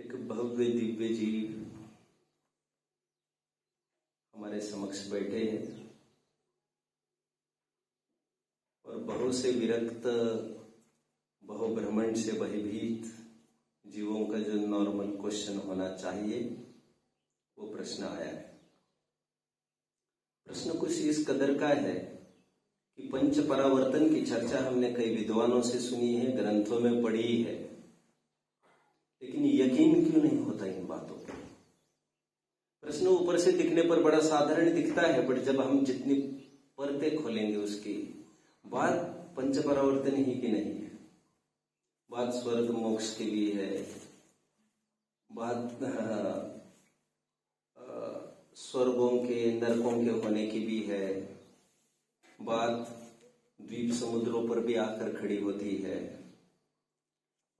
एक भव्य दिव्य जीव हमारे समक्ष बैठे हैं और बहु से विरक्त बहुब्रह्मांड से भयभीत जीवों का जो नॉर्मल क्वेश्चन होना चाहिए वो प्रश्न आया है। प्रश्न कुछ इस कदर का है कि पंच परावर्तन की चर्चा हमने कई विद्वानों से सुनी है, ग्रंथों में पढ़ी है, लेकिन यकीन क्यों नहीं होता इन बातों पर। प्रश्न ऊपर से दिखने पर बड़ा साधारण दिखता है, बट जब हम जितनी परतें खोलेंगे उसकी बात पंच परावर्तन ही की नहीं है, बात स्वर्ग मोक्ष की भी है, बात स्वर्गों के नरकों के होने की भी है, बात द्वीप समुद्रों पर भी आकर खड़ी होती है।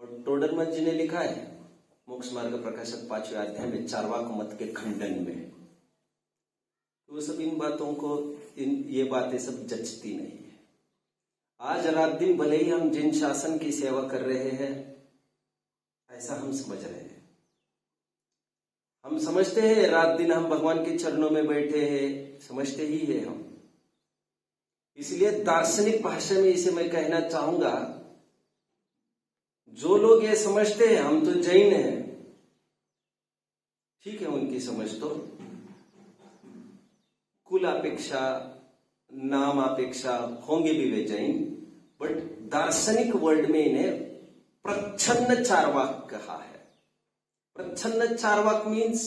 और टोडरमल जी ने लिखा है मोक्ष मार्ग प्रकाशक 5वें अध्याय में चार्वाक मत के खंडन में, वो सब इन बातों को ये बातें सब जचती नहीं है। आज रात दिन भले ही हम जिन शासन की सेवा कर रहे हैं ऐसा हम समझ रहे हैं, हम समझते हैं रात दिन हम भगवान के चरणों में बैठे हैं, समझते ही है हम। इसलिए दार्शनिक भाषा में इसे मैं कहना चाहूंगा, जो लोग ये समझते हैं हम तो जैन हैं, ठीक है, उनकी समझ तो कुल अपेक्षा नाम अपेक्षा होंगे भी वे जैन, बट दार्शनिक वर्ल्ड में इन्हें प्रच्छन्न चार्वाक कहा है। प्रच्छन्न चार्वाक मीन्स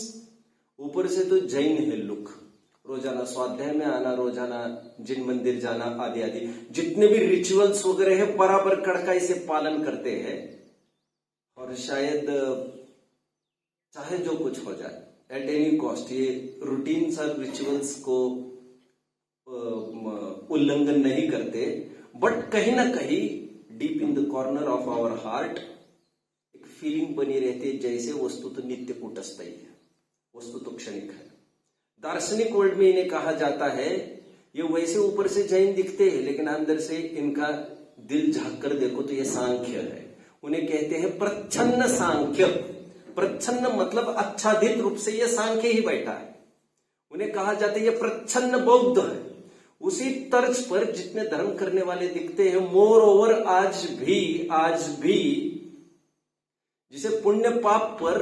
ऊपर से तो जैन है लुक, रोजाना स्वाध्याय में आना, रोजाना जिन मंदिर जाना आदि आदि, जितने भी रिचुअल्स वगैरह है बराबर कड़काई से पालन करते हैं, और शायद चाहे जो कुछ हो जाए एट एनी कॉस्ट ये रूटीन्स और रिचुअल्स को उल्लंघन नहीं करते, बट कहीं ना कहीं deep in the corner of our heart एक फीलिंग बनी रहती है जैसे वस्तु तो नित्य कूटस्थ ही है, वस्तु तो क्षणिक है। दार्शनिक वर्ल्ड में इन्हें कहा जाता है ये वैसे ऊपर से जैन दिखते हैं लेकिन अंदर से इनका दिल झांक कर देखो तो ये सांख्य है। उन्हें कहते हैं प्रच्छन्न सांख्य। प्रच्छन्न मतलब आच्छादित रूप से ये सांख्य ही बैठा है। उन्हें कहा जाता है ये प्रच्छन्न बौद्ध है। उसी तर्ज पर जितने धर्म करने वाले दिखते हैं, मोर ओवर आज भी जिसे पुण्य पाप पर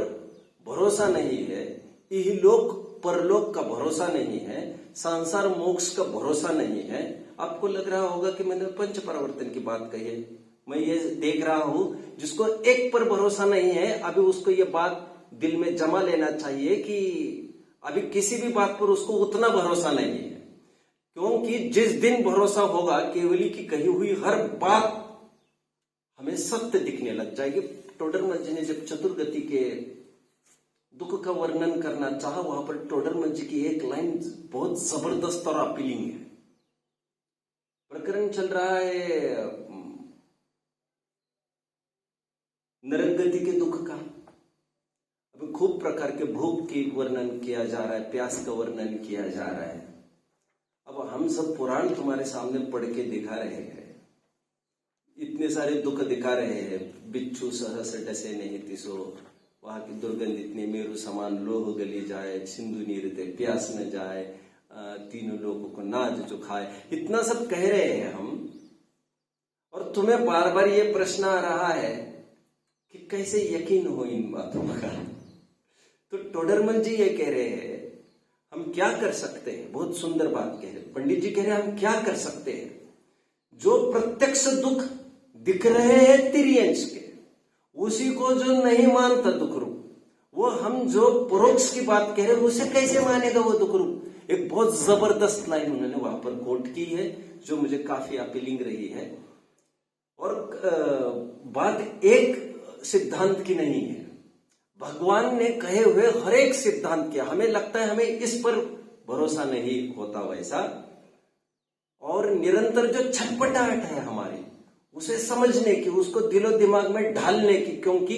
भरोसा नहीं है, इहलोक परलोक का भरोसा नहीं है, संसार मोक्ष का भरोसा नहीं है। आपको लग रहा होगा कि मैंने पंच परावर्तन की बात कही है। मैं ये देख रहा हूं जिसको एक पर भरोसा नहीं है, अभी उसको ये बात दिल में जमा लेना चाहिए कि अभी किसी भी बात पर उसको उतना भरोसा नहीं है, क्योंकि जिस दिन भरोसा होगा केवली की कही हुई हर बात हमें सत्य दिखने लग जाएगी। टोडरमल जी ने जब चतुर्गति के दुख का वर्णन करना चाहा, वहां पर टोडरमल जी की एक लाइन बहुत जबरदस्त और अपीलिंग है। प्रकरण चल रहा है नरक गति के दुख का। अभी खूब प्रकार के भूख की वर्णन किया जा रहा है, प्यास का वर्णन किया जा रहा है। अब हम सब पुराण तुम्हारे सामने पढ़ के दिखा रहे हैं, इतने सारे दुख दिखा रहे हैं। बिच्छू सहस डसे नहीं तिसो, वहां की दुर्गंध इतनी मेरु समान, लोह गली जाए, सिंधु नीर दे प्यास न जाए, तीनों लोगों को नाज जो खाए, इतना सब कह रहे हैं हम। और तुम्हें बार बार ये प्रश्न आ रहा है कि कैसे यकीन हो इन बातों का। तो टोडरमल जी ये कह रहे हैं हम क्या कर सकते हैं। बहुत सुंदर बात कह रहे पंडित जी, कह रहे हैं हम क्या कर सकते हैं। जो प्रत्यक्ष दुख दिख रहे हैं तिर्यंश के, उसी को जो नहीं मानता दुख रूप, वो हम जो परोक्ष की बात कह रहे हैं उसे कैसे मानेगा वो दुख रूप। एक बहुत जबरदस्त लाइन उन्होंने वहां पर कोट की है जो मुझे काफी अपीलिंग रही है। और बात एक सिद्धांत की नहीं है, भगवान ने कहे हुए हर एक सिद्धांत किया। हमें लगता है हमें इस पर भरोसा नहीं होता वैसा, और निरंतर जो छटपटाहट है हमारी उसे समझने की, उसको दिलो दिमाग में ढालने की, क्योंकि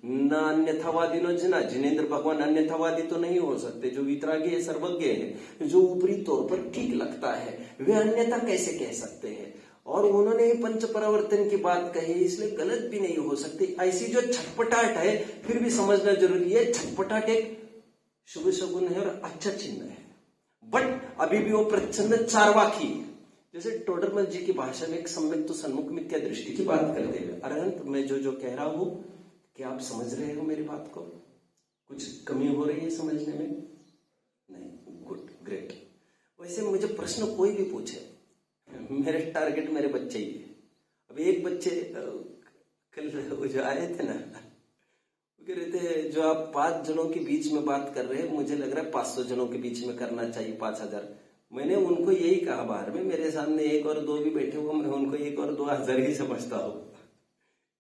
न अन्यथावादी नो जना, जिनेन्द्र भगवान अन्यथावादी तो नहीं हो सकते। जो वितरागी है, सर्वज्ञ है, जो ऊपरी तौर पर ठीक लगता है, वे अन्यथा कैसे कह सकते हैं। और उन्होंने ही पंच परावर्तन की बात कही, इसलिए गलत भी नहीं हो सकती। ऐसी जो छटपटाहट है फिर भी समझना जरूरी है, छटपटाहट एक शुभ शगुन है और अच्छा चिन्ह है, बट अभी भी वो प्रचंड चार्वाकी है। जैसे टोडरमल जी की भाषा में एक सम्यक तो सन्मुख मिथ्या दृष्टि की बात करते हुए, अरहंत मैं जो कह रहा हूं, क्या आप समझ रहे हो मेरी बात को? कुछ कमी हो रही है समझने में? नहीं, गुड, ग्रेट। वैसे मुझे प्रश्न कोई भी पूछे, मेरे टारगेट मेरे बच्चे ही है। अभी एक बच्चे कल जो आए थे ना, वो कह रहे थे जो आप 5 जनों के बीच में बात कर रहे हैं, मुझे लग रहा है 500 जनों के बीच में करना चाहिए, 5000। मैंने उनको यही कहा, बाहर में मेरे सामने 1 और 2 भी बैठे हुए, मैं उनको 1 और 2 हजार ही समझता हूं।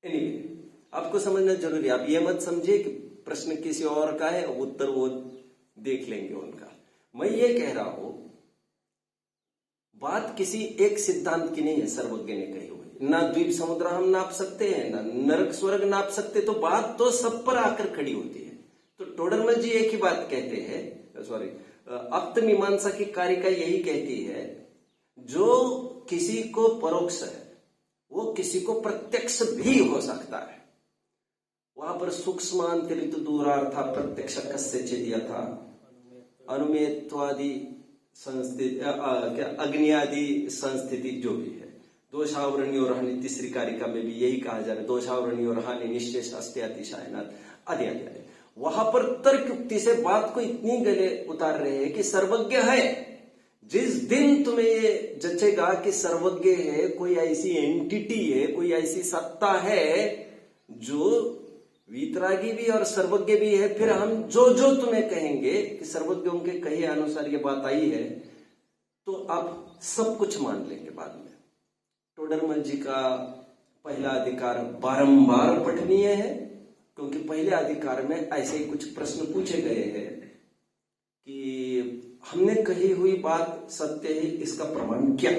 एनीवे, आपको समझना जरूरी है। आप ये मत समझिए कि प्रश्न किसी और का है, उत्तर वो देख लेंगे उनका। मैं ये कह रहा हूं, बात किसी एक सिद्धांत की नहीं है, सर्वज्ञ ने कही हुई। ना द्वीप समुद्र हम नाप सकते हैं, ना नरक स्वर्ग नाप सकते, तो बात तो सब पर आकर खड़ी होती है। तो टोडरमल जी एक ही बात कहते हैं, सॉरी, अप्त मीमांसा की कारिका यही कहती है, जो किसी को परोक्ष है वो किसी को प्रत्यक्ष भी हो सकता है। वहां पर सूक्ष्मांतरित दूरार्था प्रत्यक्ष कस्य चेदिया था, अनुमेत्वादि संस्थिति, क्या अग्नि आदि संस्थिति जो भी है, दोषावरणी और हानि, तीसरी कारिका में भी यही कहा जा रहा है, दोषावरणी और हानि निश्चय अस्त्यातिशायनाथ आदि आदि आदि। वहां पर तर्क युक्ति से बात को इतनी गले उतार रहे हैं कि सर्वज्ञ है। जिस दिन तुम्हें ये जचेगा कि सर्वज्ञ है, कोई ऐसी एंटिटी है, कोई ऐसी सत्ता है जो वीतरागी भी और सर्वज्ञ भी है, फिर हम जो तुम्हें कहेंगे कि सर्वज्ञों के कहे अनुसार ये बात आई है, तो आप सब कुछ मान लेंगे बाद में। टोडरमल जी का पहला अधिकार बारंबार पठनीय है, क्योंकि पहले अधिकार में ऐसे ही कुछ प्रश्न पूछे गए हैं कि हमने कही हुई बात सत्य है, इसका प्रमाण क्या?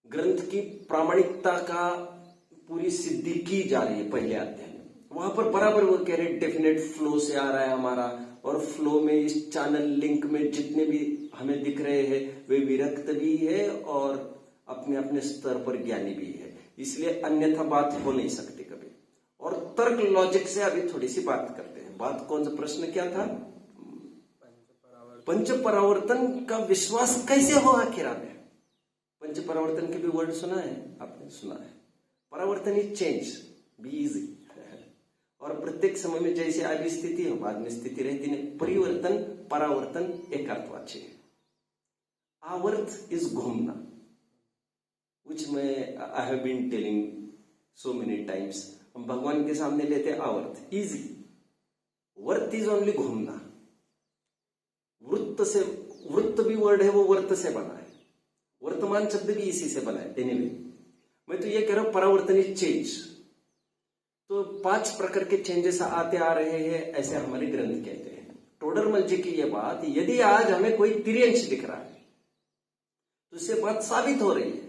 ग्रंथ की प्रामाणिकता का पूरी सिद्धि की जा रही है पहले अध्याय में। वहां पर बराबर वो कह रहे डेफिनेट फ्लो से आ रहा है हमारा, और फ्लो में इस चैनल लिंक में जितने भी हमें दिख रहे हैं वे विरक्त भी है और अपने अपने स्तर पर ज्ञानी भी है, इसलिए अन्यथा बात हो नहीं सकती कभी। और तर्क लॉजिक से अभी थोड़ी सी बात करते हैं। बात कौन सा प्रश्न क्या था? पंच परावर्तन का विश्वास कैसे हो आखिर में? पंच परावर्तन के भी वर्ड सुना है आपने? सुना है। परावर्तन इज चेंज, बी इजी, और प्रत्येक समय में जैसे आगे स्थिति हो बाद में स्थिति रहती नहीं। परिवर्तन परावर्तन एक अर्थवाची है। आवर्त इज घूमना, विच में I have been telling so many times. हम भगवान के सामने लेते आवर्त इजी, वर्त इज ओनली घूमना। वृत्त से, वृत्त भी वर्ड है वो वर्त से बना है, वर्तमान शब्द भी इसी से बना है। एनीवे, मैं तो ये कह रहा हूं परावर्तन इज चेंज। तो 5 प्रकार के चेंजेस आते आ रहे हैं, ऐसे हमारे ग्रंथ कहते हैं। टोडरमल जी की यह बात, यदि आज हमें कोई तिर्यंश दिख रहा है तो इससे बात साबित हो रही है।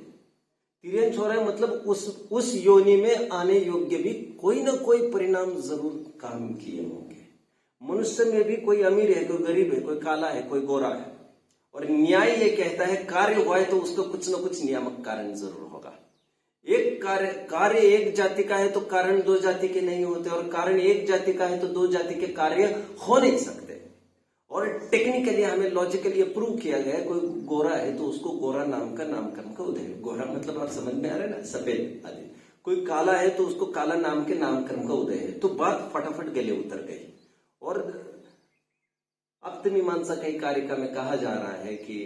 तिर्यंश हो रहा है मतलब उस योनि में आने योग्य भी कोई ना कोई परिणाम जरूर काम किए होंगे। मनुष्य में भी कोई अमीर है, कोई गरीब है, कोई काला है, कोई गोरा है, और न्याय ये कहता है कार्य हुआ है तो उसका कुछ ना कुछ नियामक कारण जरूर होगा। एक कार्य एक जाति का है तो कारण 2 जाति के नहीं होते, और कारण एक जाति का है तो 2 जाति के कार्य हो नहीं सकते। और टेक्निकली हमें लॉजिकली प्रूव किया गया है, कोई गोरा है तो उसको गोरा नाम का नामकरण का उदय, गोरा मतलब आप समझ में आ रहा है ना, सफेद आदि। कोई काला है तो उसको काला नाम के नामकरण का उदय है। तो बात फटाफट गले उतर गई। और अप्तमीमांसा कई कारिका में कहा जा रहा है कि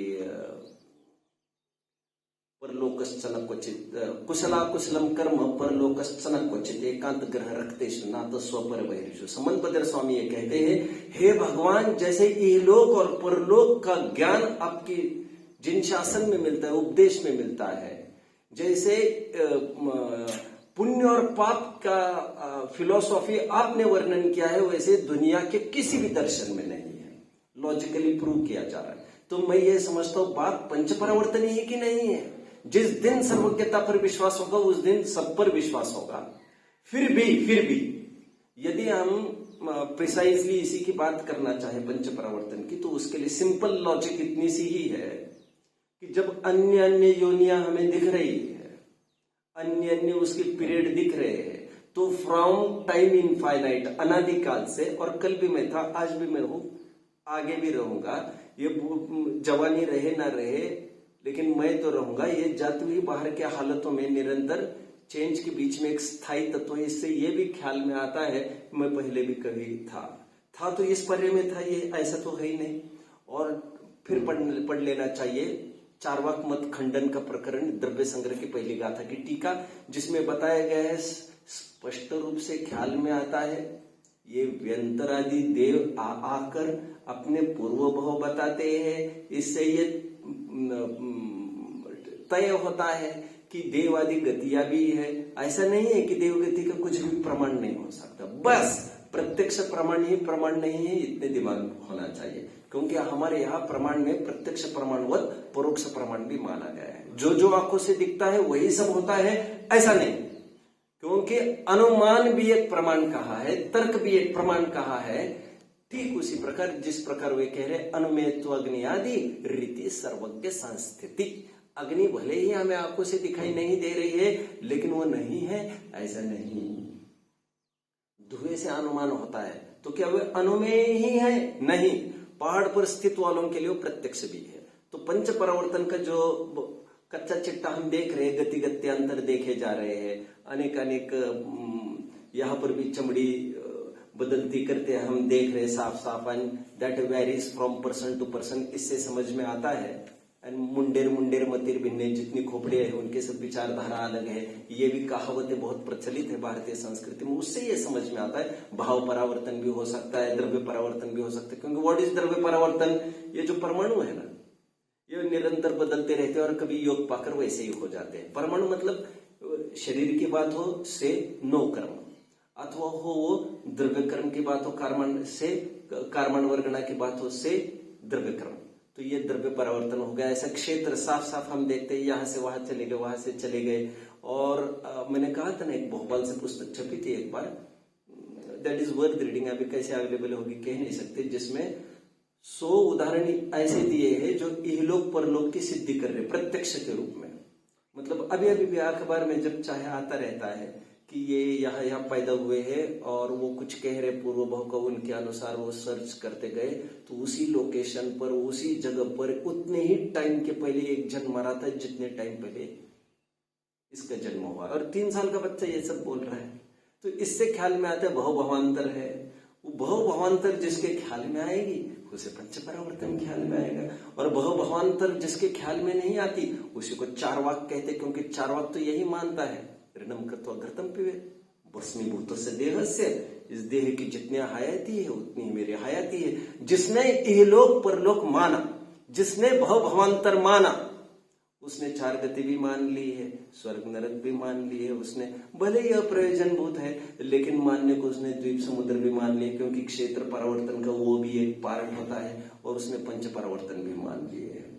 परलोकश्चन क्वचित कुशला कुशलम कर्म परलोकश्चन क्वचित एकांत ग्रह रखतेषु नात स्वपर बहिर्षु। समन्वदर स्वामी ये कहते हैं, हे भगवान, जैसे इहलोक और परलोक का ज्ञान आपकी जिन शासन में मिलता है, उपदेश में मिलता है, जैसे पुण्य और पाप का फिलॉसफी आपने वर्णन किया है, वैसे दुनिया के किसी भी दर्शन में नहीं है। लॉजिकली प्रूव किया जा रहा है। तो मैं ये समझता हूं बात पंच परावर्तन ही की नहीं है। जिस दिन सर्वज्ञता पर विश्वास होगा उस दिन सब पर विश्वास होगा। फिर भी यदि हम प्रिसाइजली इसी की बात करना चाहे पंच परावर्तन की, तो उसके लिए सिंपल लॉजिक इतनी सी ही है कि जब अन्य अन्य योनियां हमें दिख रही है, अन्य अन्य उसके पीरियड दिख रहे हैं, तो फ्रॉम टाइम इनफाइनाइट, अनादिकाल से, और कल भी मैं था, आज भी मैं हूं, आगे भी रहूंगा, ये जवानी रहे ना रहे लेकिन मैं तो रहूंगा, ये जाती हुई बाहर के हालतों में निरंतर चेंज के बीच में एक स्थायी तत्व है। इससे ये भी ख्याल में आता है मैं पहले भी कभी था तो इस पर्य में था, ये ऐसा तो है ही नहीं। और फिर पढ़ लेना चाहिए चार्वाक मत खंडन का प्रकरण, द्रव्य संग्रह की पहली गाथा की टीका, जिसमें बताया गया है, स्पष्ट रूप से ख्याल में आता है, ये व्यंतरादि देव आकर अपने पूर्व भाव बताते हैं। इससे ये तय होता है कि देव आदि गतियां भी है। ऐसा नहीं है कि देव गति का कुछ भी प्रमाण नहीं हो सकता, बस प्रत्यक्ष प्रमाण ही प्रमाण नहीं है, इतने दिमाग होना चाहिए। क्योंकि हमारे यहाँ प्रमाण में प्रत्यक्ष प्रमाणवत परोक्ष प्रमाण भी माना गया है। जो जो आंखों से दिखता है वही सब होता है, ऐसा नहीं। क्योंकि अनुमान भी एक प्रमाण कहा है, तर्क भी एक प्रमाण कहा है। ठीक उसी प्रकार जिस प्रकार वे कह रहे अनुमेयत्व अग्नि आदि रीति सर्वज्ञ संस्थिति, अग्नि भले ही हमें आंखों से दिखाई नहीं दे रही है लेकिन वो नहीं है, ऐसा नहीं। धुएं से अनुमान होता है तो क्या वे अनुमेय ही है? नहीं, पहाड़ पर स्थित वालों के लिए प्रत्यक्ष भी है। तो पंच परावर्तन का जो कच्चा चिट्टा हम देख रहे हैं, गति गत्यांतर देखे जा रहे हैं, अनेक यहाँ पर भी चमड़ी बदलती करते हैं, हम देख रहे हैं साफ and that varies from person to person, इससे समझ में आता है। एंड मुंडेर मतिर भिन्ने, जितनी खोपड़ियां हैं उनके सब विचारधारा अलग है, ये भी कहावतें बहुत प्रचलित है भारतीय संस्कृति में, उससे ये समझ में आता है भाव परावर्तन भी हो सकता है, द्रव्य परावर्तन भी हो सकता है। क्योंकि व्हाट इज द्रव्य परावर्तन? ये जो परमाणु है ना, ये निरंतर बदलते रहते हैं और कभी योग पाकर वैसे ही हो जाते हैं। परमाणु मतलब शरीर की बात हो से नो कर्म, अथवा हो वो द्रव्य कर्म की बात हो, कार्बन वर्गणा की बात हो से द्रव्य कर्म, तो ये द्रव्य परावर्तन हो गया। ऐसा क्षेत्र साफ हम देखते हैं, यहां से वहां चले गए, वहां से चले गए। और मैंने कहा था ना, एक भोपाल से पुस्तक छपी थी एक बार, दैट इज वर्थ रीडिंग, अभी कैसे अवेलेबल होगी कह नहीं सकते, जिसमें 100 उदाहरण ऐसे दिए हैं जो इहलोक परलोक की सिद्धि कर रहे प्रत्यक्ष के रूप में। मतलब अभी भी अखबार में जब चाहे आता रहता है कि ये यहाँ पैदा हुए हैं और वो कुछ कह रहे पूर्व भाव का, उनके अनुसार वो सर्च करते गए तो उसी लोकेशन पर, उसी जगह पर उतने ही टाइम के पहले एक जन्म मरा था जितने टाइम पहले इसका जन्म हुआ, और 3 साल का बच्चा ये सब बोल रहा है। तो इससे ख्याल में आता है भव भवांतर है। वो भव भवांतर जिसके ख्याल में आएगी उसे पंच परावर्तन ख्याल में आएगा, और भव भवांतर जिसके ख्याल में नहीं आती उसी को चार्वाक कहते, क्योंकि चार्वाक तो यही मानता है ऋणम कृत्वा घृतम पिबेत् भस्मीभूत से देह से, इस देह की जितनी हयाती है उतनी ही मेरी हयाती है। जिसने इहलोक परलोक माना, जिसने भव भवांतर माना, उसने 4 गति भी मान ली है, स्वर्ग नरक भी मान ली है उसने, भले ही अप्रयोजनभूत है लेकिन मानने को उसने द्वीप समुद्र भी मान लिया, क्योंकि क्षेत्र परावर्तन का वो भी एक पारण होता है, और उसने पंच परावर्तन भी मान लिए है।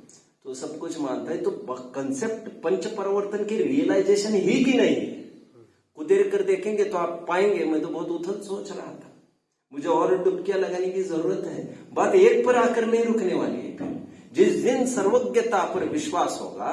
तो सब कुछ मानता है। तो कंसेप्ट पंच परावर्तन की रियलाइजेशन ही की नहीं है। कुदेर कर देखेंगे तो आप पाएंगे, मैं तो बहुत उथल सोच रहा था, मुझे और डुबकियां लगाने की जरूरत है। बात एक पर आकर नहीं रुकने वाली है। जिस दिन सर्वज्ञता पर विश्वास होगा,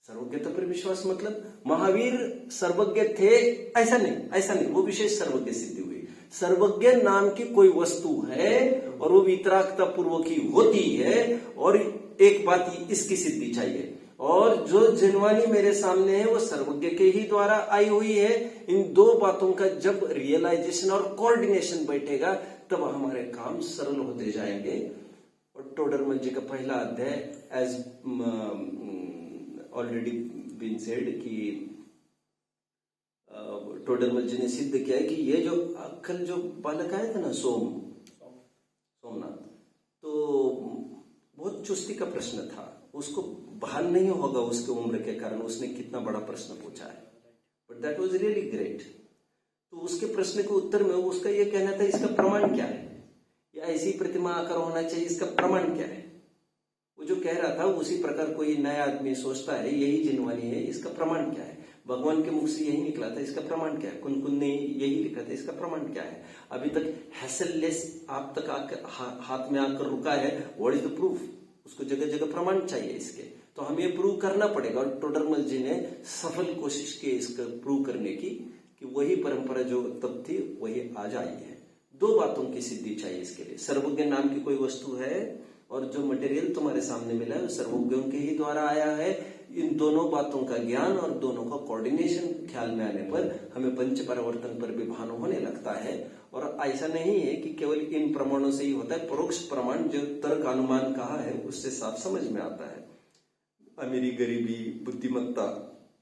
सर्वज्ञता पर विश्वास मतलब महावीर सर्वज्ञ थे ऐसा नहीं, वो विशेष सर्वज्ञ सिद्धि हुई। सर्वज्ञ नाम की कोई वस्तु है और वो वितरागता पूर्वक ही होती है, और एक बात इसकी सिद्धि चाहिए, और जो जिनवानी मेरे सामने है वो सर्वज्ञ के ही द्वारा आई हुई है। इन 2 बातों का जब रियलाइजेशन और कोऑर्डिनेशन बैठेगा तब हमारे काम सरल होते जाएंगे। और टोडरमल जी का पहला अध्याय, एज ऑलरेडी बीन सेड, कि टोडरमल जी ने सिद्ध किया है कि ये जो कल जो बालक आया था ना सोमनाथ, तो बहुत चुस्ती का प्रश्न था, उसको भान नहीं होगा उसके उम्र के कारण उसने कितना बड़ा प्रश्न पूछा है, but that was really great. तो उसके प्रश्न के उत्तर में उसका ये कहना था, इसका प्रमाण क्या है, या ऐसी प्रतिमा आकर होना चाहिए, इसका प्रमाण क्या है। वो जो कह रहा था उसी प्रकार कोई नया आदमी सोचता है यही जिनवानी है, इसका प्रमाण क्या है। भगवान के मुख से यही निकला था, इसका प्रमाण क्या है। कुन ने यही लिखा था, इसका प्रमाण क्या है। अभी तक हैसललेस आप तक आकर हाथ में आकर रुका है, व्हाट इज द प्रूफ, उसको जगह जगह प्रमाण चाहिए इसके, तो हमें ये प्रूव करना पड़ेगा। और टोडरमल जी ने सफल कोशिश की इसको प्रूव करने की कि वही परंपरा जो तब थी वही आज आई है। दो बातों की सिद्धि चाहिए इसके लिए। सर्वज्ञ नाम की कोई वस्तु है और जो मटेरियल तुम्हारे सामने मिला है वो सर्वज्ञों के ही द्वारा आया है। इन दोनों बातों का ज्ञान और दोनों का कोऑर्डिनेशन ख्याल में आने पर हमें पंच परावर्तन पर भी भान होने लगता है। और ऐसा नहीं है कि केवल इन प्रमाणों से ही होता है, परोक्ष प्रमाण जो तर्क अनुमान कहा है उससे साफ समझ में आता है। अमीरी, गरीबी, बुद्धिमत्ता,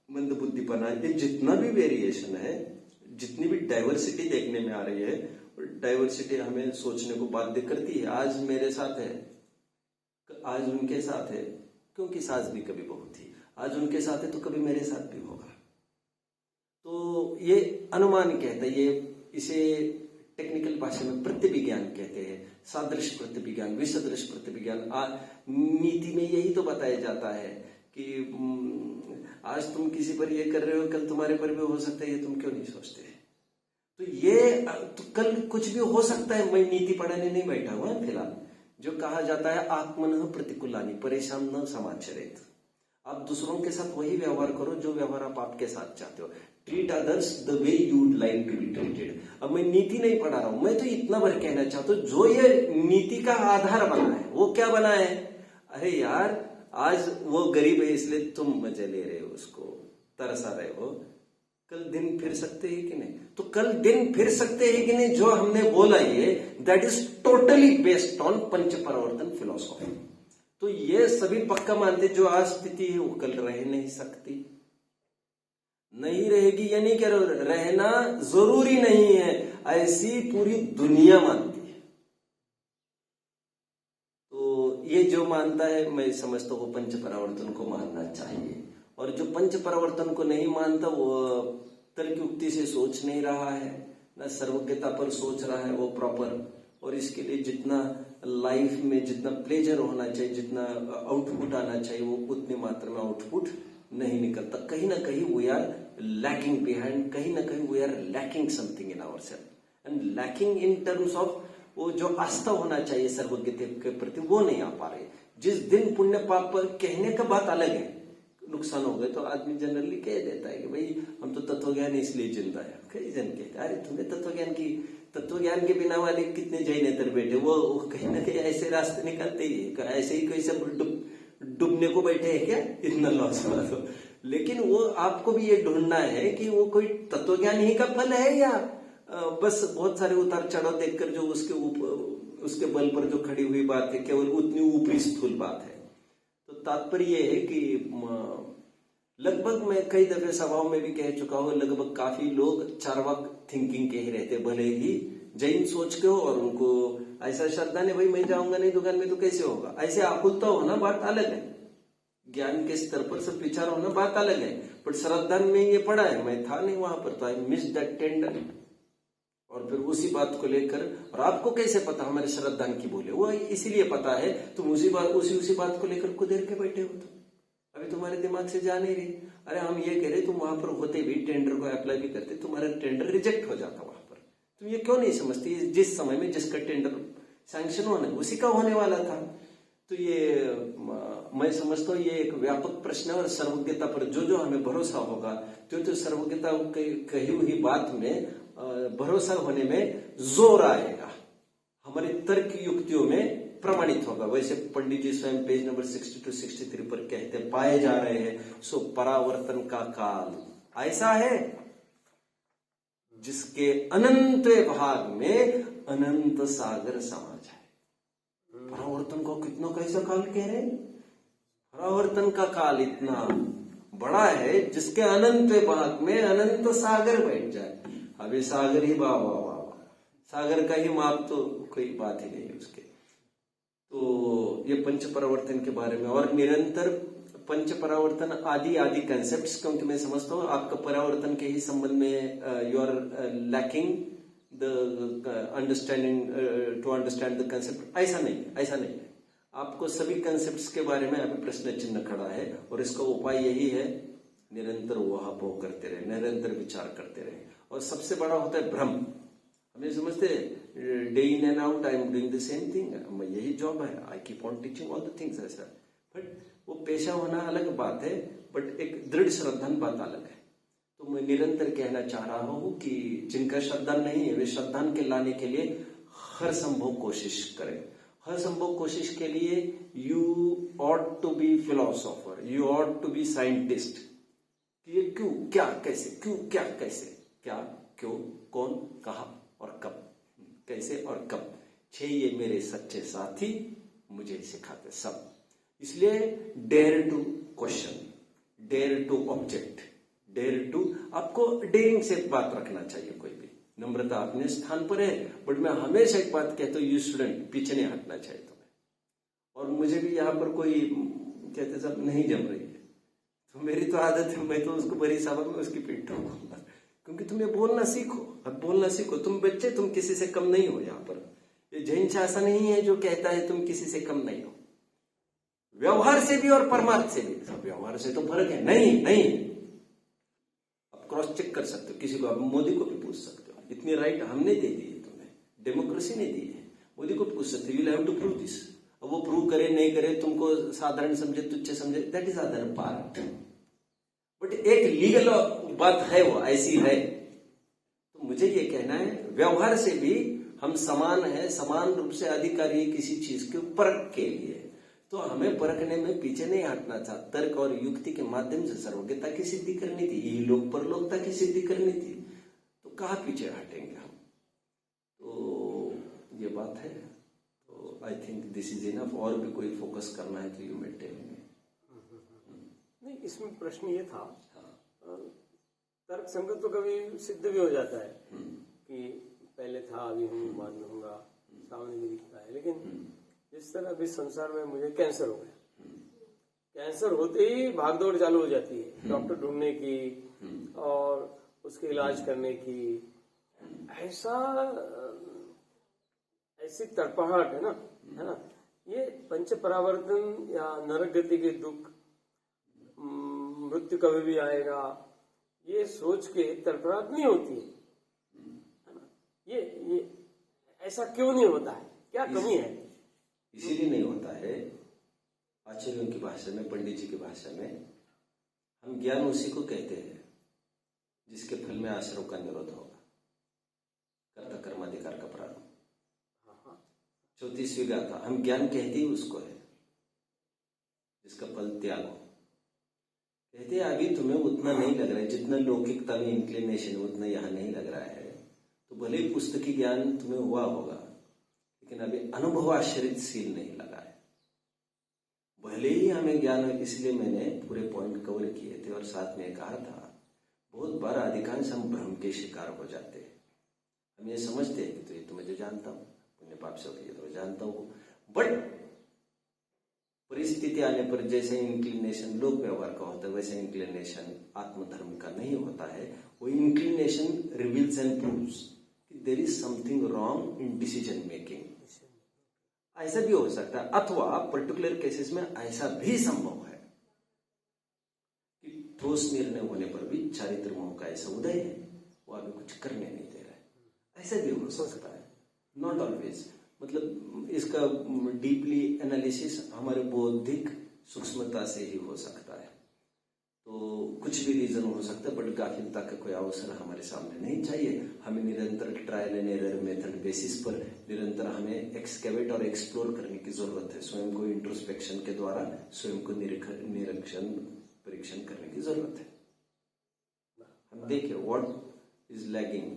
मंद बुद्धिपना, ये जितना भी वेरिएशन है, जितनी भी डाइवर्सिटी देखने में आ रही है, डाइवर्सिटी हमें सोचने को बाध्य करती है। आज मेरे साथ है, आज उनके साथ है, क्योंकि सास भी कभी बहू थी, आज उनके साथ है तो कभी मेरे साथ भी होगा। तो ये अनुमान कहते हैं, ये इसे टेक्निकल भाषा में प्रतिविज्ञान कहते हैं, सादृश्य प्रतिविज्ञान, विसदृश प्रतिविज्ञान। नीति में यही तो बताया जाता है कि आज तुम किसी पर ये कर रहे हो, कल तुम्हारे पर भी हो सकता है, ये तुम क्यों नहीं सोचते? तो ये तो कल कुछ भी हो सकता है। मैं नीति पढ़ाने नहीं बैठा हुआ फिलहाल। जो कहा जाता है आत्मन प्रतिकूलानी परेशान न समाचरित, आप दूसरों के साथ वही व्यवहार करो जो व्यवहार आप आपके साथ चाहते हो। Treat others the way you would like to be treated. अब मैं नीति नहीं पढ़ा रहा हूं, मैं तो इतना भर कहना चाहता हूं जो ये नीति का आधार बना है वो क्या बना है? अरे यार, आज वो गरीब है इसलिए तुम मजे ले रहे हो, उसको तरसा रहे हो, कल दिन फिर सकते हैं कि नहीं? तो कल दिन फिर सकते हैं कि नहीं जो हमने बोला ये that is totally based on पंच परावर्तन फिलोसॉफी। तो ये सभी पक्का मानते जो आज स्थिति है वो कल रह नहीं सकती, नहीं रहेगी। यानी कि रहना जरूरी नहीं है, ऐसी पूरी दुनिया मानती है। तो ये जो मानता है, मैं समझता हूँ पंच परावर्तन को मानना चाहिए। और जो पंच परावर्तन को नहीं मानता वो तर्क युक्ति से सोच नहीं रहा है, न सर्वज्ञता पर सोच रहा है वो प्रॉपर। और इसके लिए जितना लाइफ में जितना प्लेजर होना चाहिए, जितना आउटपुट आना चाहिए, वो उतनी मात्रा में आउटपुट नहीं निकलता। कहीं ना कहीं वी आर लैकिंग बिहाइंड, कहीं ना कहीं we are lacking something in our self and lacking in terms of वो जो आस्था होना चाहिए सर्वज्ञता के प्रति वो नहीं आ पा रही। जिस दिन पुण्य पाप पर कहने का बात अलग है, नुकसान हो गए तो आदमी जनरली कह देता है कि भाई हम तो तत्वज्ञान इसलिए जिंदा है। कई जन कहते हैं अरे तुम्हें तत्वज्ञान के बिना वाले कितने जैनेतर बैठे, वो कहीं ना कहीं ऐसे रास्ते निकालते ही है, ऐसे ही कोई सब डूबने को बैठे हैं क्या, इतना लॉस हुआ तो। लेकिन वो आपको भी ये ढूंढना है कि वो कोई तत्वज्ञान ही का फल है या बस बहुत सारे उतार चढ़ाव देखकर जो उसके बल पर जो खड़ी हुई बात है केवल उतनी ऊपरी स्थूल बात है। तो तात्पर्य यह है कि लगभग मैं कई दफे सभाओं में भी कह चुका हूं, लगभग काफी लोग चार्वाक थिंकिंग के ही रहते, भले ही जैन सोच के हो और उनको ऐसा श्रद्धा नहीं भाई मैं जाऊंगा नहीं दुकान में तो कैसे होगा, ऐसे आकुलता होना बात अलग है। ज्ञान के स्तर पर सब विचार होना बात अलग है, पर श्रद्धा में ये पड़ा है, मैं था नहीं वहां पर तो आई मिस दैट टेंडर। और फिर उसी बात को लेकर, और आपको कैसे पता हमारे श्रद्धान की बोले, वो इसीलिए पता है तुम उसी बात को लेकर कुदेर के बैठे हो, तो अभी तुम्हारे दिमाग से जा नहीं रही। अरे हम ये कह रहे तुम वहां पर होते भी टेंडर को अप्लाई भी करते, तुम्हारा टेंडर रिजेक्ट हो जाता वहां पर। तुम ये क्यों नहीं समझती जिस समय में जिसका टेंडर सैंक्शन होना उसी का होने वाला था। तो ये मैं समझता हूँ ये एक व्यापक प्रश्न है। और सर्वज्ञता पर जो हमें भरोसा होगा तो सर्वज्ञता कही हुई बात में भरोसा होने में जोर आएगा, हमारी तर्क युक्तियों में प्रमाणित होगा। वैसे पंडित जी स्वयं पेज नंबर 62-63 पर कहते पाए जा रहे हैं सो परावर्तन का काल ऐसा है जिसके अनंत भाग में अनंत सागर समा जाए। परावर्तन को कितना कैसा काल कह रहे हैं? परावर्तन का काल इतना बड़ा है जिसके अनंत भाग में अनंत सागर बैठ जाए। अभी सागर ही वाह वाह वाह, सागर का ही माप तो कोई बात ही नहीं है उसके। तो ये पंच परावर्तन के बारे में और निरंतर पंच परावर्तन आदि कंसेप्ट्स, क्योंकि मैं समझता हूँ आपका परावर्तन के ही संबंध में you are lacking the understanding to understand the concept. ऐसा नहीं है, आपको सभी कंसेप्ट्स के बारे में अभी प्रश्न चिन्ह खड़ा है और इसका उपाय यही है निरंतर वहापोह करते रहे, निरंतर विचार करते रहे। और सबसे बड़ा होता है भ्रम। हमें समझते day in and out I am doing the same thing, यही जॉब है, I keep on teaching all the things ऐसा। बट वो पेशा होना अलग बात है, बट एक दृढ़ श्रद्धा बात अलग है। तो मैं निरंतर कहना चाह रहा हूं कि जिनका श्रद्धा नहीं है वे श्रद्धा के लाने के लिए हर संभव कोशिश करें। हर संभव कोशिश के लिए you ought to be philosopher, you ought to be scientist. ये क्यों, क्या, कैसे, क्यों, क्या, कैसे, क्या, क्यों, कौन, कहा और कब, कैसे और कब, छह ये मेरे सच्चे साथी मुझे सिखाते सब। इसलिए dare to question, dare to object, dare to, आपको डेयरिंग से बात रखना चाहिए। कोई भी नम्रता अपने स्थान पर है, बट मैं हमेशा एक बात कहता हूँ, यू स्टूडेंट पीछे नहीं हटना चाहिए तुम्हें। और मुझे भी यहाँ पर कोई कहते सब नहीं जम रही है, तो मेरी तो आदत है, मैं तो उसको बड़ी सभा में उसकी पीठ ठोकूंगा, क्योंकि तुम्हें बोलना सीखो। अब बोलना सीखो, तुम बच्चे, तुम किसी से कम नहीं हो। यहाँ पर ये जैन शासन नहीं है जो कहता है तुम किसी से कम नहीं हो। व्यवहार से भी और परमार्थ से भी, सब व्यवहार से तो फर्क है, नहीं नहीं। आप क्रॉस चेक कर सकते हो, किसी को, आप मोदी को भी पूछ सकते हो, इतनी राइट हमने दे दी है तुम्हें, डेमोक्रेसी ने दी है। मोदी को पूछ सकते हो, you have to prove this. अब वो प्रूव करे नहीं करे, तुमको साधारण समझे, तुच्छ समझे, that is other part. But एक लीगल बात है, वो ऐसी है। तो मुझे ये कहना है, व्यवहार से भी हम समान है, समान रूप से अधिकारी किसी चीज के परख के लिए, तो हमें परखने में पीछे नहीं हटना था। तर्क और युक्ति के माध्यम से सर्वज्ञता की सिद्धि करनी थी, यही लोक परलोकता की सिद्धि करनी थी, तो कहाँ पीछे हटेंगे हम। तो ये बात है। तो I think this is enough. और भी कोई फोकस करना है तो यू मे टेल मी। नहीं, इसमें प्रश्न ये था, तर्क संगत तो कभी सिद्ध भी हो जाता है कि पहले था, अभी हूँ, बाद में होगा, सामने भी दिखता है। लेकिन जिस तरह अभी संसार में मुझे कैंसर हो गया, कैंसर होते ही भागदौड़ चालू हो जाती है डॉक्टर ढूंढने की और उसके इलाज करने की। ऐसी तड़पड़ाहट है ना। ये पंच परावर्तन या नरक गति के दुख, मृत्यु कभी भी आएगा, ये सोच के तड़पड़ाहट नहीं होती है ना। ये ऐसा क्यों नहीं होता है, क्या कमी है? इसीलिए नहीं होता है, आचार्यों की भाषा में, पंडित जी की भाषा में, हम ज्ञान उसी को कहते हैं जिसके फल में आश्रव का निरोध होगा, कर्ता कर्माधिकार का प्रारंभ। 34वीं गाथा, हम ज्ञान कहते ही उसको है जिसका फल त्याग हो। कहते हैं अभी तुम्हें उतना नहीं लग रहा है, जितना लौकिकता में इंक्लिनेशन उतना यहाँ नहीं लग रहा है, तो भले ही पुस्तकी ज्ञान तुम्हें हुआ होगा, लेकिन अभी अनुभवाश्रित सील नहीं लगा है। भले ही हमें ज्ञान है, इसलिए मैंने पूरे पॉइंट कवर किए थे और साथ में कहा था, बहुत बार अधिकांश हम भ्रम के शिकार हो जाते हैं। हम ये समझते हैं कि तो ये तो मैं जो जानता हूँ, पुण्य पाप से ये तो मैं जानता हूँ, बट परिस्थिति आने पर जैसे इंक्लिनेशन लोक व्यवहार का होता है, वैसे इंक्लिनेशन आत्मधर्म का नहीं होता है। वो इंक्लिनेशन रिवील्स एंड प्रूव्स कि there is something wrong in decision making. ऐसा भी हो सकता है, अथवा पर्टिकुलर केसेस में ऐसा भी संभव है कि ठोस निर्णय होने पर भी चारित्र मोह का ऐसा उदय है, वो अभी कुछ करने नहीं दे रहा है। ऐसा भी हो सकता है, नॉट ऑलवेज। मतलब इसका डीपली एनालिसिस हमारे बौद्धिक सूक्ष्मता से ही हो सकता है। तो कुछ भी रीजन हो सकता है, बट गाफिलता का कोई अवसर हमारे सामने नहीं चाहिए। हमें निरंतर trial and error method basis पर निरंतर हमें एक्सकेवेट और एक्सप्लोर करने की जरूरत है। स्वयं को इंट्रोस्पेक्शन के द्वारा स्वयं को निरीक्षण परीक्षण करने की जरूरत है। हम देखें व्हाट इज लैगिंग,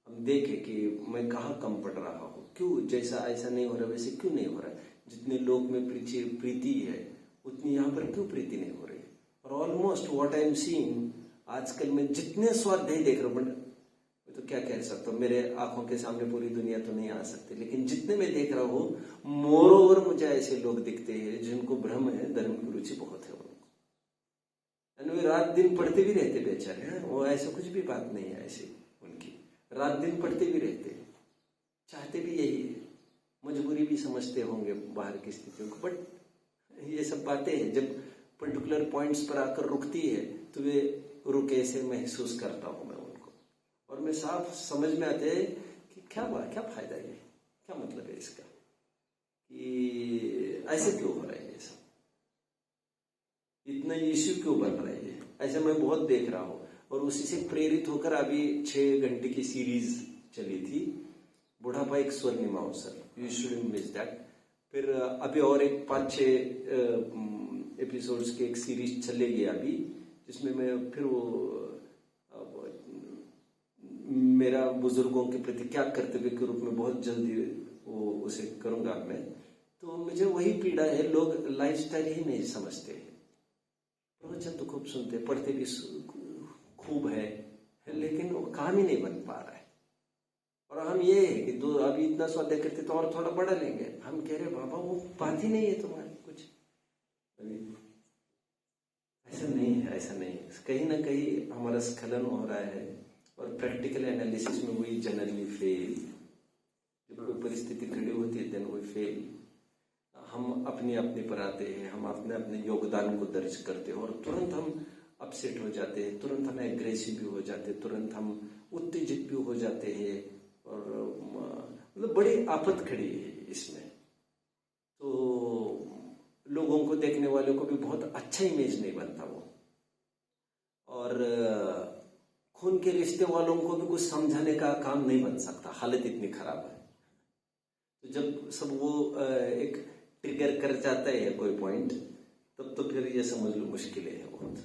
हम देखें कि मैं कहाँ कम पड़ रहा हूँ, क्यों जैसा ऐसा नहीं हो रहा वैसे क्यों नहीं हो रहा है। जितने लोक में प्रीति है उतनी यहाँ पर क्यों प्रीति नहीं हो रही। और almost what I am seeing, आजकल मैं जितने स्वाध्याय देख रहा हूँ, मैं तो क्या कह सकता हूँ, मेरे आंखों के सामने पूरी दुनिया तो नहीं आ सकती, लेकिन जितने मैं देख रहा हूँ, मोरोवर मुझे ऐसे लोग दिखते हैं जिनको भ्रम है, धर्म की रुचि बहुत है उनको, वे रात दिन पढ़ते भी रहते बेचारे। वो ऐसा कुछ भी बात नहीं है ऐसी उनकी, रात दिन पढ़ते भी रहते, चाहते भी यही है, मजबूरी भी समझते होंगे बाहर की स्थितियों को, बट ये सब बातें हैं जब पर्टिकुलर पॉइंट्स पर आकर रुकती है तो वे रुके से महसूस करता हूं मैं उनको, और मैं साफ समझ में आते हैं कि क्या फायदा है, क्या मतलब है इसका कि ऐसे क्यों हो रहा है ये सब, इतना इश्यू क्यों बन रहा है ये, ऐसे मैं बहुत देख रहा हूँ। और उसी से प्रेरित होकर अभी 6 घंटे की सीरीज चली थी, बुढ़ापा एक स्वर्णिम अवसर, यू शुडंट मिस दैट। फिर अभी और एक 5-6 एपिसोड्स की एक सीरीज चलेगी अभी, जिसमें मैं फिर वो मेरा बुजुर्गों के प्रति क्या कर्तव्य के रूप में बहुत जल्दी वो उसे करूंगा मैं। तो मुझे वही पीड़ा है, लोग लाइफस्टाइल ही नहीं समझते, प्रवचन तो खूब सुनते, पढ़ते भी खूब है, लेकिन वो काम ही नहीं बन पा रहा है। और हम ये है कि अभी इतना स्वाध्याय करते तो और थोड़ा बढ़ा लेंगे, हम कह रहे बाबा वो बात ही नहीं है तुम्हारी कुछ, अभी ऐसा नहीं है, ऐसा नहीं है, कहीं ना कहीं हमारा स्खलन हो रहा है। और प्रैक्टिकल एनालिसिस में वी जनरली फेल, जब कोई परिस्थिति खड़ी होती है देन वी फेल। हम अपने अपने पर आते हैं, हम अपने अपने योगदान को दर्ज करते हैं और तुरंत हम अपसेट हो जाते हैं, तुरंत हम एग्रेसिव भी हो जाते हैं, तुरंत हम उत्तेजित भी हो जाते हैं, और मतलब बड़ी आफत खड़ी है इसमें। तो लोगों को, देखने वालों को भी बहुत अच्छा इमेज नहीं बनता वो, और खून के रिश्ते वालों को भी कुछ समझाने का काम नहीं बन सकता, हालत इतनी खराब है। तो जब सब वो एक ट्रिगर कर जाता है कोई पॉइंट, तब तो फिर ये समझ लो मुश्किल है बहुत।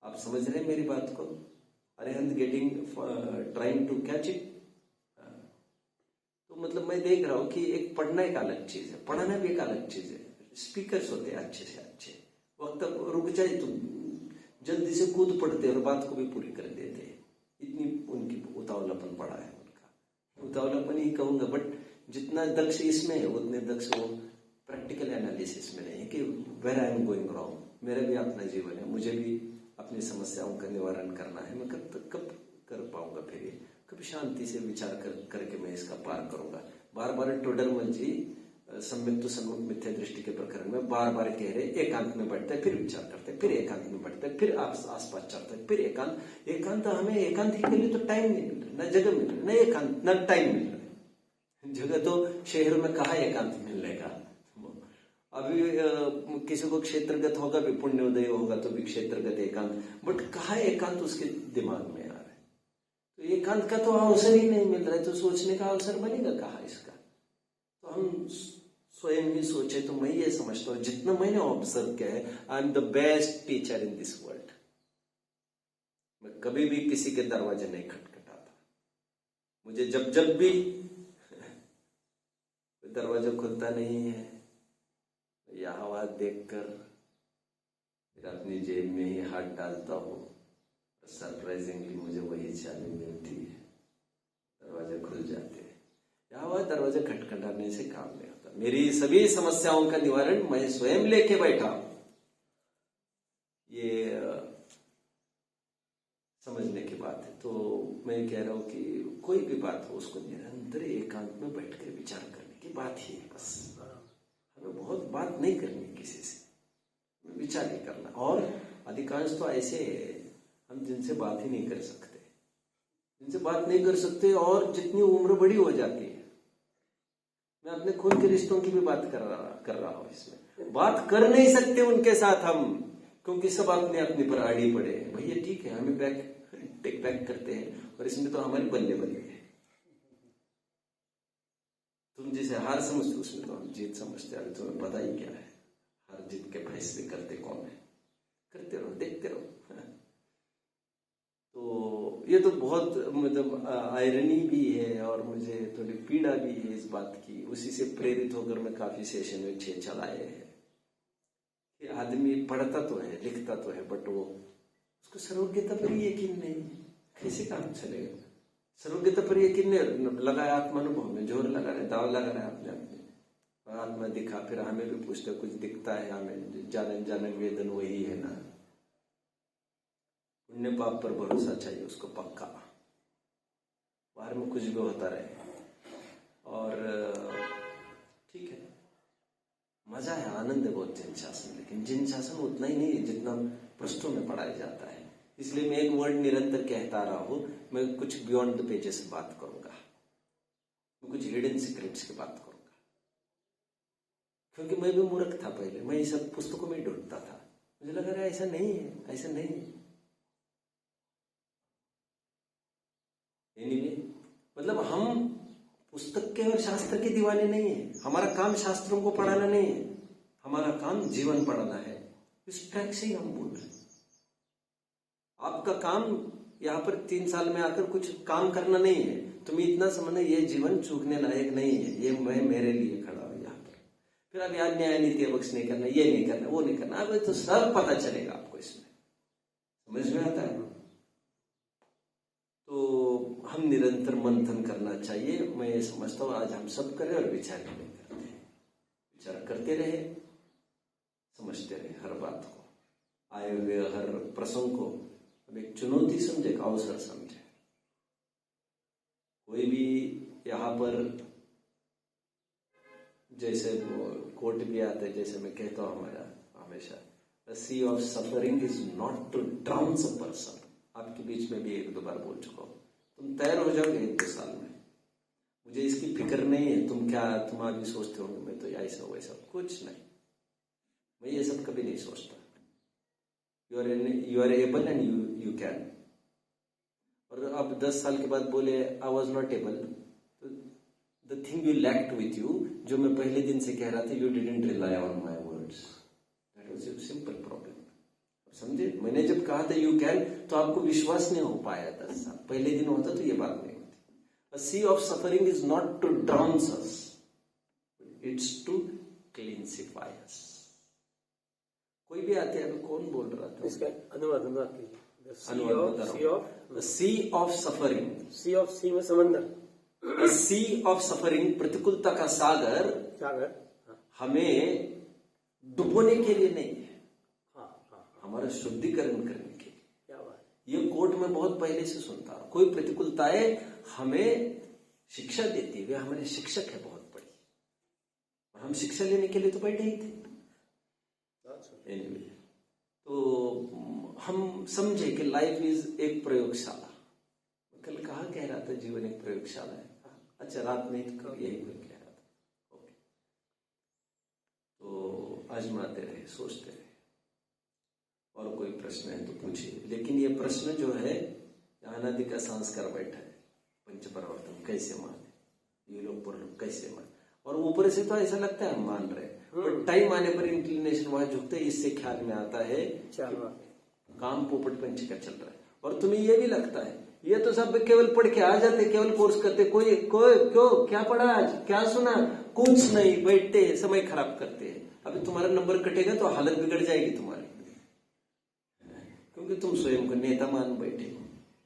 आप समझ रहे हैं मेरी बात को? Arihant getting trying to catch it. तो मतलब मैं देख रहा हूं कि एक पढ़ना एक अलग चीज है, पढ़ाना भी एक अलग चीज है। स्पीकर्स होते हैं अच्छे से अच्छे, वक्त तक रुक जाए तो जल्दी से कूद पड़ते और बात को भी पूरी कर देते हैं, इतनी उनकी उतावलापन पड़ा है उनका, उतावलापन ही कहूंगा। बट जितना दक्ष इसमें है उतने दक्ष वो प्रैक्टिकल एनालिसिस में नहीं है कि where I am going wrong. मेरा भी अपना जीवन है, मुझे भी अपनी समस्याओं का निवारण करना है। मैं कब कर पाऊंगा फिर ये? कभी शांति से विचार करके मैं इसका पार करूंगा। बार बार टोडरमल जी सम्यक तो सन्मुख मिथ्या दृष्टि के प्रकरण में बार बार कह रहे, एकांत में बैठते हैं फिर विचार करते हैं, फिर एकांत में बैठते हैं, फिर आसपास चलते हैं, फिर एकांत हमें एकांत ही के लिए तो टाइम नहीं मिल रहा, न जगह मिल रही, न एकांत न टाइम मिल रहा। जगह तो शहर में कहा एकांत मिलने का। अभी किसी को क्षेत्रगत होगा भी, पुण्योदय होगा तो भी क्षेत्रगत एकांत, बट कहा एकांत उसके दिमाग में आ रहा है। तो एकांत का तो अवसर ही नहीं मिल रहा है, तो सोचने का अवसर बनेगा कहाँ इसका? तो हम स्वयं ही सोचे। तो मैं ये समझता हूँ, जितना मैंने ऑब्जर्व किया है, I am the best teacher in this world. मैं कभी भी किसी के दरवाजे नहीं खटखटाता। मुझे जब जब भी दरवाजा खुलता नहीं है, यह आवाज देखकर फिर अपनी जेब में ही हाथ डालता हूँ, सरप्राइजिंगली मुझे वही चाबी मिलती है, दरवाजे खुल जाते हैं। यह आवाज दरवाजा खटखटाने से काम नहीं होता। मेरी सभी समस्याओं का निवारण मैं स्वयं लेके बैठा हूं। ये समझने की बात है। तो मैं कह रहा हूं कि कोई भी बात हो, उसको निरंतर एकांत में बैठकर विचार करने की बात ही है बस। हमें बहुत बात नहीं करनी किसी से, विचार ही करना। और अधिकांश तो ऐसे है हम जिनसे बात ही नहीं कर सकते, जिनसे बात नहीं कर सकते, और जितनी उम्र बड़ी हो जाती है, मैं अपने खून के रिश्तों की भी बात कर रहा हूं इसमें, बात कर नहीं सकते उनके साथ हम, क्योंकि सब अपने अपने पर आड़ी पड़े। भैया ठीक है, हमें टेक बैक करते हैं, और इसमें तो हमारी बल्ले बल्ले है। तुम जिसे हार समझते हो उसमें तो हम जीत समझते हैं। तुम्हें पता ही क्या है हार जीत के फैसले करते कौन है? करते रहो, देखते रहो। तो ये तो बहुत मतलब आयरनी भी है, और मुझे थोड़ी पीड़ा भी है इस बात की। उसी से प्रेरित होकर मैं काफी सेशन में 6 चलाए हैं कि आदमी पढ़ता तो है, लिखता तो है, बट वो उसको सर्वज्ञता पर यकीन नहीं, कैसे काम चलेगा? सर्वज्ञता पर यकीन नहीं लगाया, आत्मानुभव में जोर लगा रहे, दाव लगा रहे अपने अपने। आत्मा दिखा, फिर हमें भी पूछते कुछ दिखता है हमें, जानन वेदन वही है ना। पुण्य पाप पर भरोसा चाहिए उसको पक्का, बाहर में कुछ भी होता रहे। और ठीक है, मजा है, आनंद है बहुत जिन शासन, लेकिन जिन शासन उतना ही नहीं है जितना पृष्ठों में पढ़ाया जाता है। इसलिए मैं एक वर्ड निरंतर कहता रहा हूं, मैं कुछ बियॉन्ड द पेजेस बात करूंगा, मैं कुछ हिडन सीक्रेट्स की बात करूंगा, क्योंकि मैं भी मूर्ख था पहले, मैं ये सब पुस्तकों में ढूंढता था, मुझे लगा रहा ऐसा नहीं है, ऐसा नहीं है। एनीवे, मतलब हम पुस्तक के और शास्त्र के दीवाने नहीं है। हमारा काम शास्त्रों को पढ़ाना नहीं है, हमारा काम जीवन पढ़ाना है। इस ट्रैक से ही हम बोल रहे हैं। आपका काम यहाँ पर 3 साल में आकर कुछ काम करना नहीं है, तुम्हें इतना समझना ये जीवन चूकने लायक नहीं है, ये मैं मेरे लिए खड़ा हूं यहाँ पर। फिर अब यार न्याय नीति बख्श नहीं करना, ये नहीं करना, वो नहीं करना, अब तो सब पता चलेगा आपको, इसमें समझ में आता है। तो हम निरंतर मंथन करना चाहिए। मैं ये समझता हूँ आज हम सब करें और विचार नहीं करते हैं, विचार करते रहे, समझते रहे हर बात को, आए हुए हर प्रसंग को अब एक चुनौती समझे, एक अवसर समझे। कोई भी यहाँ पर जैसे कोट भी आते हैं, जैसे मैं कहता हूँ हमारा हमेशा, the sea of suffering is not to drown a person. आपके बीच में भी 1-2 बार बोल चुका हूँ, तुम तैर हो जाओगे 1-2 साल में, मुझे इसकी फिक्र नहीं है। तुम अभी सोचते होंगे मैं तो ऐसा वैसा, कुछ नहीं, मैं ये सब कभी नहीं सोचता। You are able and you can. और अब 10 साल के बाद बोले आई वॉज नॉट एबल, तो the thing you lacked with you, जो मैं पहले दिन से कह रहा था, you didn't rely on my words, that was a simple problem. समझे, मैंने जब कहा था यू कैन, तो आपको विश्वास नहीं हो पाया 10 साल पहले दिन होता तो ये बात नहीं होती। A sea of suffering is not to drown us, it's to cleansify us. कोई भी आते हैं, कौन बोल रहा था इसका अनुवाद कीजिए। The sea of suffering, sea of sea में समंदर, the sea of suffering, प्रतिकूलता का सागर, सागर, हमें डुबोने के लिए नहीं है, हमारा शुद्धिकरण करने के लिए। क्या बात, ये कोट में बहुत पहले से सुनता हूं। कोई प्रतिकूलताएं हमें शिक्षा देती है, वे हमारे शिक्षक है बहुत बड़ी, और हम शिक्षा लेने के लिए तो बैठे ही थे। anyway, तो हम समझे कि लाइफ इज एक प्रयोगशाला। कल कहा कह रहा था जीवन एक प्रयोगशाला है, अच्छा रात में तो यही कोई कह रहा था। ओके, तो आजमाते रहे, सोचते रहे, और कोई प्रश्न है तो पूछिए। लेकिन ये प्रश्न जो है, अनादि का संस्कार बैठा है, पंच परिवर्तन कैसे माने, ये लोग कैसे माने, और ऊपर से तो ऐसा लगता है हम मान रहे हैं, पर टाइम आने पर इंक्लिनेशन वहां झुकते है। इससे ख्याल में आता है काम पोपट पंची का चल रहा है, और तुम्हें ये भी लगता है ये तो सब केवल पढ़ के आ जाते, केवल कोर्स करते, कोई क्यों क्या पढ़ा आज, क्या सुना, कुछ नहीं, बैठते हैं समय खराब करते हैं। अभी तुम्हारा नंबर कटेगा तो हालत बिगड़ जाएगी तुम्हारी, क्योंकि तुम स्वयं को नेता मान बैठे हो,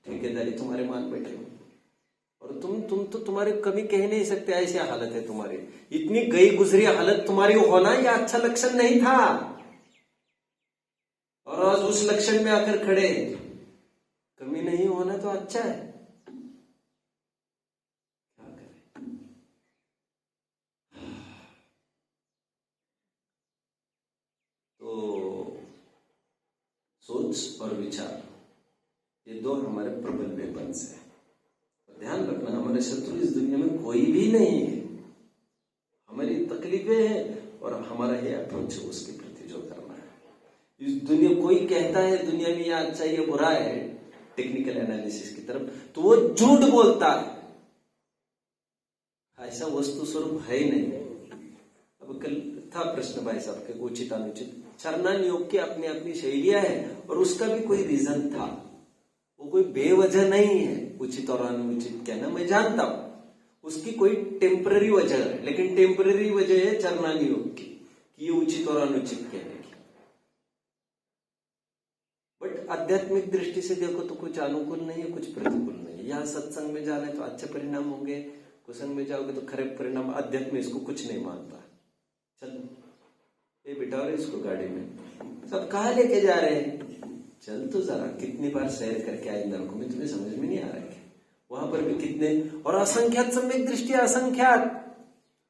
ठेकेदारी तुम्हारे मान बैठे हो, और तुम तो तुम्हारी कमी कह नहीं सकते, ऐसी हालत है तुम्हारी। इतनी गई गुजरी हालत तुम्हारी होना यह अच्छा लक्षण नहीं था, और आज उस लक्षण में आकर खड़े। कमी नहीं होना तो अच्छा है, क्या करें। तो सोच और विचार, ये 2 हमारे प्रबल वेपन्स है। ध्यान रखना, हमारे शत्रु इस दुनिया में कोई भी नहीं है, हमारी तकलीफें हैं और हमारा ये अप्रोच उसके प्रति जो करना है। इस दुनिया, कोई कहता है दुनिया में ये अच्छा ये बुरा है, टेक्निकल एनालिसिस की तरफ, तो वो झूठ बोलता है, ऐसा वस्तु स्वरूप है ही नहीं। अब कल था प्रश्न भाई साहब के, उचित अनुचित, चरणान योग की अपनी अपनी शैलियां है, और उसका भी कोई रीजन था, वो कोई बेवजह नहीं है। उचित और अनुचित कहना मैं जानता हूं, उसकी कोई टेम्पररी वजह है, लेकिन टेम्पररी वजह है चरणान योग की, कि ये उचित और अनुचित कहने की। बट आध्यात्मिक दृष्टि से देखो तो कुछ अनुकूल नहीं है, कुछ प्रतिकूल नहीं है। यहाँ सत्संग में जाना है तो अच्छे परिणाम होंगे, कुसंग में जाओगे तो खराब परिणाम। अध्यात्म इसको कुछ नहीं मानता। चल ये बिठा रहे इसको गाड़ी में, सब कहा लेके जा रहे हैं, चल तो जरा, कितनी बार सैर करके आए नरकों में, तुम्हें समझ में नहीं आ रहा है वहां पर भी कितने, और असंख्यात सम्यक दृष्टि,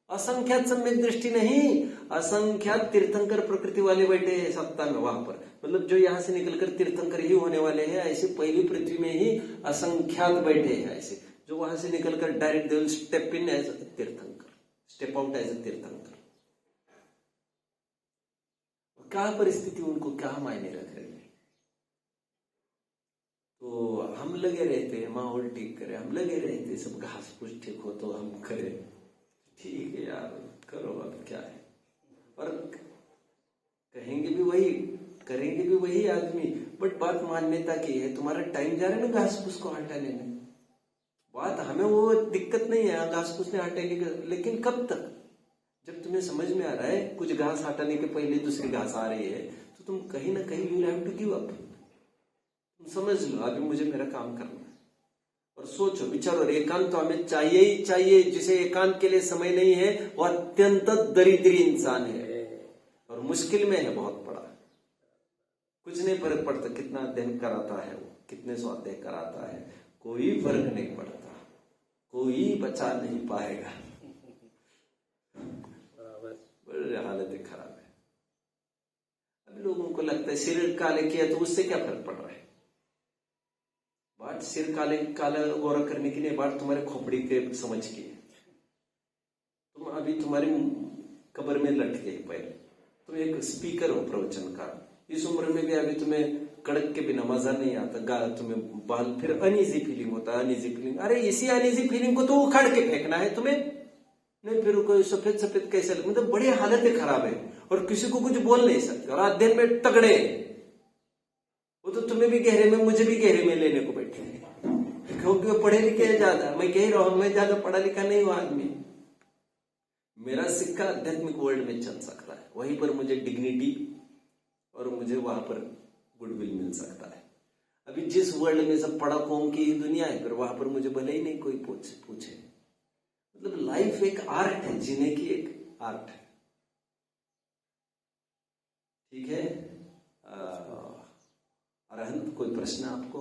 असंख्यात सम्यक दृष्टि नहीं, असंख्यात तीर्थंकर प्रकृति वाले बैठे हैं सत्ता में वहां पर। मतलब जो यहां से निकलकर तीर्थंकर ही होने वाले हैं, ऐसे पहली पृथ्वी में ही असंख्यात बैठे हैं ऐसे, जो वहां से निकलकर direct they will step in as a Tirthankar, step out as a तीर्थंकर। क्या परिस्थिति उनको क्या मायने रख रही है? तो हम लगे रहते, माहौल ठीक करे, हम लगे रहते, सब घास फूस ठीक हो तो हम करें, ठीक है यार करो, अब क्या है। और कहेंगे भी वही, करेंगे भी वही आदमी, बट बात मान्यता की है। तुम्हारा टाइम जा रहा है ना घास फूस को हटाने में, बात हमें वो दिक्कत नहीं है घास फूस ने हटाने की, लेकिन कब तक? जब तुम्हें समझ में आ रहा है कुछ घास हटाने के पहले दूसरी घास आ रही है, तो तुम कहीं ना कहीं you have to give up. तुम समझ लो अभी मुझे मेरा काम करना है, और सोचो विचारो, एकांत तो हमें चाहिए ही चाहिए। जिसे एकांत के लिए समय नहीं है वो अत्यंत दरिद्री इंसान है और मुश्किल में है बहुत बड़ा। कुछ नहीं फर्क पड़ता कितना अध्ययन कराता है वो, कितने स्वाध्याय कराता है, कोई फर्क नहीं पड़ता, कोई बचा नहीं पाएगा। बड़ी हालत खराब है। अब लोगों को लगता है सिर काले किया तो उससे क्या फर्क पड़ रहा है। बात सिर काले काला गोरा करने की नहीं, बात तुम्हारे खोपड़ी के समझ की है। तुम अभी तुम्हारी कब्र में लटके पहले, तुम एक स्पीकर हो प्रवचन का, इस उम्र में भी अभी तुम्हें कड़क के बिना मजा नहीं आता, तुम्हें बाल फिर अनईजी फीलिंग होता है, अनईजी फीलिंग। अरे इसी अनईजी फीलिंग को तो उखाड़ के फेंकना है तुम्हें, नहीं फिर कोई सफेद सफेद कैसे, मतलब बड़ी हालतें खराब है और किसी को कुछ बोल नहीं सकते और अध्ययन में तगड़े। वो तो तुम्हें भी गहरे में, मुझे भी गहरे में लेने को बैठे हैं, क्योंकि वो पढ़े लिखे हैं ज्यादा। मैं कह रहा हूं मैं ज्यादा पढ़ा लिखा नहीं हुआ आदमी, मेरा सिक्का आध्यात्मिक वर्ल्ड में चल सकता है, वहीं पर मुझे डिग्निटी और मुझे वहां पर गुडविल मिल सकता है। अभी जिस वर्ल्ड में सब पढ़ा कौम की ही दुनिया है, फिर वहां पर मुझे भले ही नहीं कोई पूछे। मतलब लाइफ एक आर्ट है, जीने की एक आर्ट है, ठीक है। अरहंत कोई प्रश्न आपको?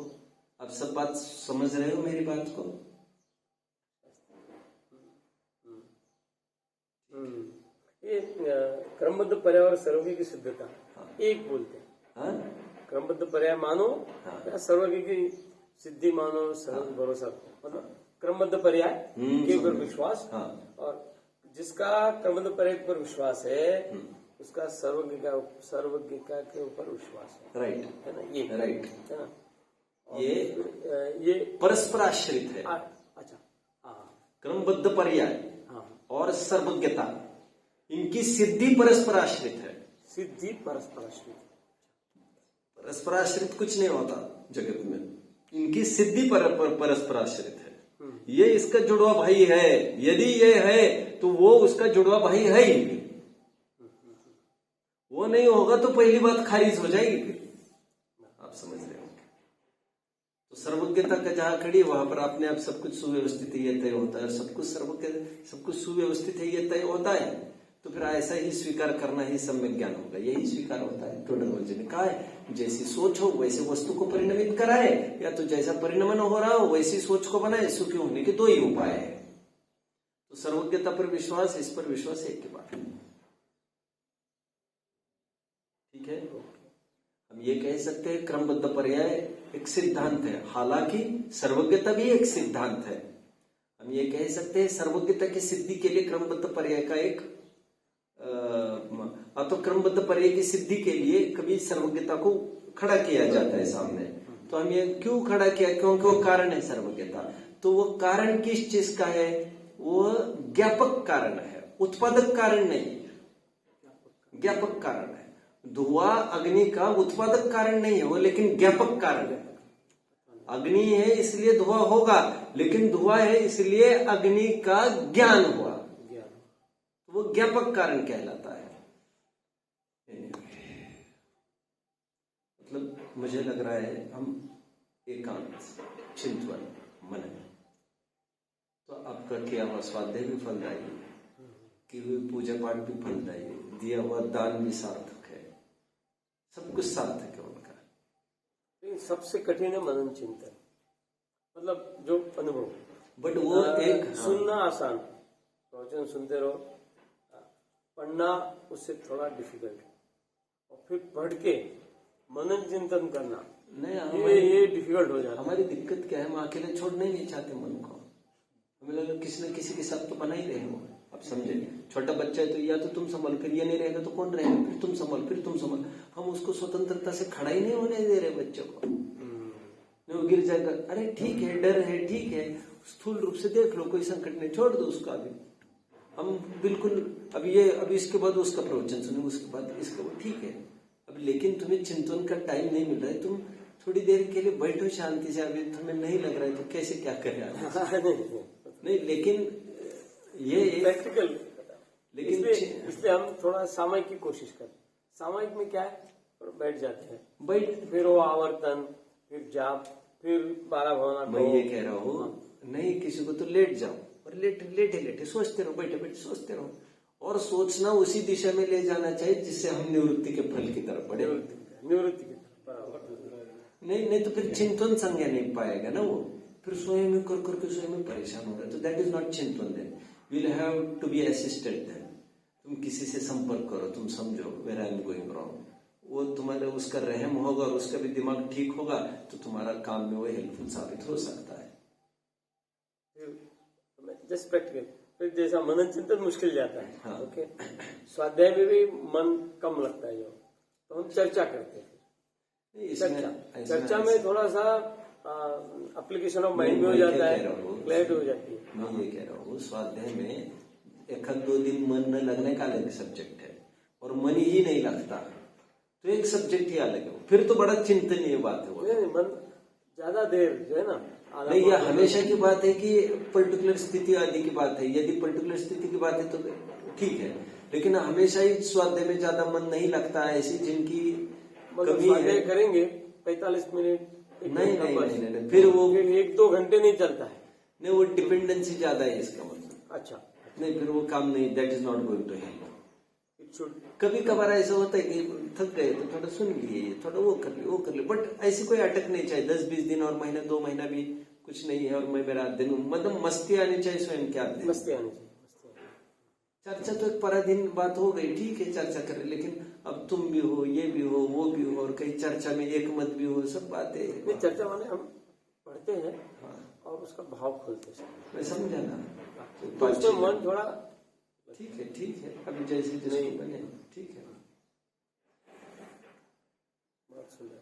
आप सब बात समझ रहे हो मेरी बात को? ये क्रमबद्ध पर्याय सर्वज्ञ की सिद्धता, एक बोलते हैं। हाँ? क्रमबद्ध पर्याय मानो या सर्वज्ञ की सिद्धि मानो, सर्व भरोसा, मतलब क्रमबद्ध पर्याय के ऊपर विश्वास। और जिसका क्रमबद्ध पर्याय पर विश्वास है उसका सर्वज्ञ का के ऊपर विश्वास है। राइट है ना, ये राइट है ना। ये परस्पर आश्रित है। अच्छा, हाँ, क्रमबद्ध पर्याय हाँ, और सर्वज्ञता, इनकी सिद्धि परस्पर आश्रित है। सिद्धि परस्पर आश्रित, परस्पर आश्रित कुछ नहीं होता जगत में, इनकी सिद्धि परस्पर आश्रित है। ये इसका जुड़वा भाई है, यदि ये है तो वो उसका जुड़वा भाई है ही, वो नहीं होगा तो पहली बात खारिज हो जाएगी। आप समझ रहे हो? तो सर्वज्ञता का जहां खड़ी वहां पर अपने आप सब कुछ सुव्यवस्थित ये तय होता है, सब कुछ सब कुछ सुव्यवस्थित है ये तय होता है। तो फिर ऐसा ही स्वीकार करना ही सम्यक ज्ञान होगा, यही स्वीकार होता है। टोडरमल जी ने कहा है, जैसी सोच हो वैसे वस्तु को परिणमित कराए, या तो जैसा परिणमन हो रहा हो वैसी सोच को बनाए। सुखी होने के दो ही उपाय है। तो सर्वज्ञता पर विश्वास, इस पर विश्वास एक के बाद, ठीक है। हम ये कह सकते हैं क्रमबद्ध पर्याय एक सिद्धांत है, हालांकि सर्वज्ञता भी एक सिद्धांत है। हम ये कह सकते हैं सर्वज्ञता की सिद्धि के लिए क्रमबद्ध पर्याय का एक तो क्रमबद्ध पर्याय की सिद्धि के लिए कभी सर्वज्ञता को खड़ा किया जाता है सामने। तो हम ये क्यों खड़ा किया? क्योंकि वो कारण है सर्वज्ञता। तो वो कारण किस चीज का है? वो ज्ञापक कारण है, उत्पादक कारण नहीं, ज्ञापक कारण है। धुआं अग्नि का उत्पादक कारण नहीं है वो, लेकिन ज्ञापक कारण है। अग्नि है इसलिए धुआं होगा, लेकिन धुआं है इसलिए अग्नि का ज्ञान हुआ, वो ज्ञापक कारण कहलाता है। मतलब मुझे लग रहा है हम एकांत, चिंतन, मनन, तो आपका किया हुआ स्वाध्याय भी फलदायी, की हुई पूजा पाठ भी फलदायी, दिया हुआ दान भी सार्थक है, सब कुछ सार्थक है उनका। लेकिन सबसे कठिन है मनन चिंतन, मतलब जो अनुभव। बट वो एक सुनना आसान, प्रवचन सुनते रहो, पढ़ना उससे थोड़ा डिफिकल्ट, और फिर पढ़ के मनन चिंतन करना नहीं, ये डिफिकल्ट हो जाता है। हमारी दिक्कत क्या है, हम अकेले छोड़ना ही नहीं चाहते मन को। हमें लगा किसी न किसी के साथ तो बना ही रहे हो। अब समझे, छोटा बच्चा है तो या तो तुम संभाल, फिर ये नहीं रहेगा तो कौन रहेगा, फिर तुम संभाल, फिर तुम संभाल। हम उसको स्वतंत्रता से खड़ा ही नहीं होने दे रहे बच्चे को। नहीं, वो गिर जाएगा, अरे ठीक है, डर है, ठीक है, स्थूल रूप से देख लो, कोई संकट नहीं, छोड़ दो उसका। अभी हम बिल्कुल अभी इसके बाद उसका प्रवचन सुने, उसके बाद इसके बाद, ठीक है। अब लेकिन तुम्हें चिंतन का टाइम नहीं मिल रहा है, तुम थोड़ी देर के लिए बैठो शांति से। अभी तुम्हें नहीं लग रहा है तो कैसे क्या करें। नहीं, लेकिन ये प्रैक्टिकल, लेकिन इसलिए हम थोड़ा सामायिक की कोशिश करें। सामायिक में क्या है, बैठ जाते हैं, फिर वो आवर्तन, फिर जाप, फिर 12 भावना। मैं ये कह रहा हूँ, नहीं किसी को तो लेट जाओ और लेटे सोचते रहो, बैठे बैठे सोचते रहो। और सोचना उसी दिशा में ले जाना चाहिए जिससे हम निवृत्ति के फल की तरफ बढ़े। निवृत्ति की तरफ नहीं तो फिर चिंतन संज्ञा नहीं पाएगा ना वो, फिर स्वयं में कर करके स्वयं में परेशान होगा। तो दैट इज नॉट चिंतन। Then will have to be assisted. देन तुम किसी से संपर्क करो, तुम समझो where I am going wrong, वो तुम्हारे उसका रहम होगा और उसका भी दिमाग ठीक होगा तो तुम्हारा काम में वो हेल्पफुल साबित हो सकता है। Just practical. फिर जैसा मनन चिंतन मुश्किल जाता है, हाँ। ओके, स्वाध्याय में भी मन कम लगता है जो, तो हम चर्चा करते हैं। चर्चा में थोड़ा सा एप्लीकेशन ऑफ माइंड भी हो जाता है, क्लैरिटी हो जाती है। मैं ये कह रहा हूँ, स्वाध्याय में 1-2 दिन मन न लगने का अलग सब्जेक्ट है, और मन ही नहीं लगता तो एक सब्जेक्ट ही अलग है, फिर तो बड़ा चिंतनीय बात है वो। नहीं, मन ज्यादा देर जो है ना, नहीं, यह हमेशा की बात है कि पर्टिकुलर स्थिति आदि की बात है। यदि पर्टिकुलर स्थिति की बात है तो ठीक है, लेकिन हमेशा ही स्वाध्याय में ज्यादा मन नहीं लगता है। ऐसी जिनकी कभी है करेंगे 45 मिनट, नहीं, फिर वो 1-2 घंटे नहीं चलता है। नहीं, वो डिपेंडेंसी ज्यादा है इसका मतलब। अच्छा, नहीं, फिर वो काम नहीं, that is not going to help. It should. कभी कभार ऐसा होता है कि थक गए तो थोड़ा सुन लिए, थोड़ा वो कर लिए, बट ऐसी कोई अटक नहीं चाहिए। 10-20 दिन और महीना 2 महीना भी कुछ नहीं है, और मैं मेरा दिन मतलब मस्ती आनी चाहिए स्वयं के आदमी, मस्ती आनी चाहिए। चर्चा तो एक पराधीन बात हो गई, ठीक है चर्चा करें, लेकिन अब तुम भी हो, ये भी हो, वो भी हो, और कहीं चर्चा में एक मत भी हो, सब बातें नहीं, चर्चा माने हम पढ़ते हैं, हाँ। और उसका भाव खोलते हैं। मैं समझा ना, तो उसमें मन थोड़ा ठीक है, अभी जैसे जैसे बने, ठीक है। बहुत सुंदर।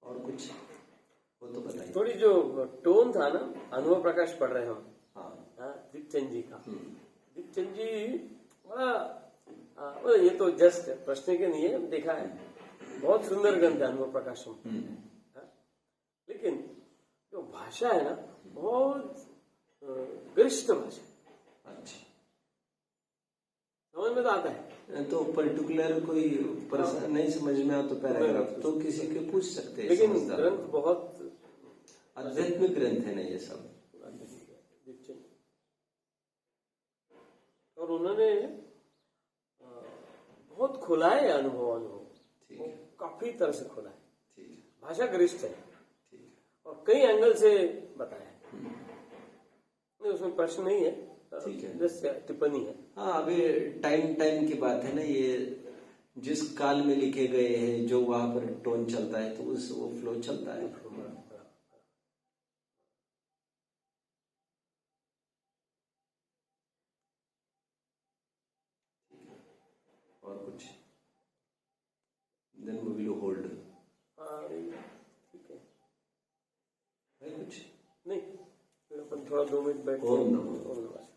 और कुछ वो तो बताइए। थोड़ी जो टोन था ना, अनुभव प्रकाश पढ़ रहे हैं हम, हाँ, दीपचंद जी का। दीपचंद जी बड़ा, ये तो जस्ट प्रश्न के नहीं है, देखा है, बहुत सुंदर ग्रंथ है अनुभव प्रकाशम। लेकिन जो भाषा है ना, बहुत गरिष्ठ भाषा। अच्छा, समझ में तो आता है। तो पर्टिकुलर कोई नहीं समझ में आ तो पैराग्राफ तो किसी के पूछ सकते हैं, लेकिन ग्रंथ बहुत आध्यात्मिक ग्रंथ है ना ये सब। और उन्होंने बहुत खुला है अनुभव, ठीक है, काफी तरह से खुला है, ठीक है, भाषा गरिष्ठ है, ठीक है, और कई एंगल से बताया है। नहीं, उसमें प्रश्न नहीं है, ठीक है, जस्ट टिप्पणी है। हाँ, अभी टाइम की बात है ना, ये जिस काल में लिखे गए हैं, जो वहां पर टोन चलता है तो उस वो फ्लो चलता है। और कुछ देन वी विल होल्ड। ठीक है, कुछ नहीं, फिर अपन थोड़ा 2 मिनट बैठ। ओम नमः।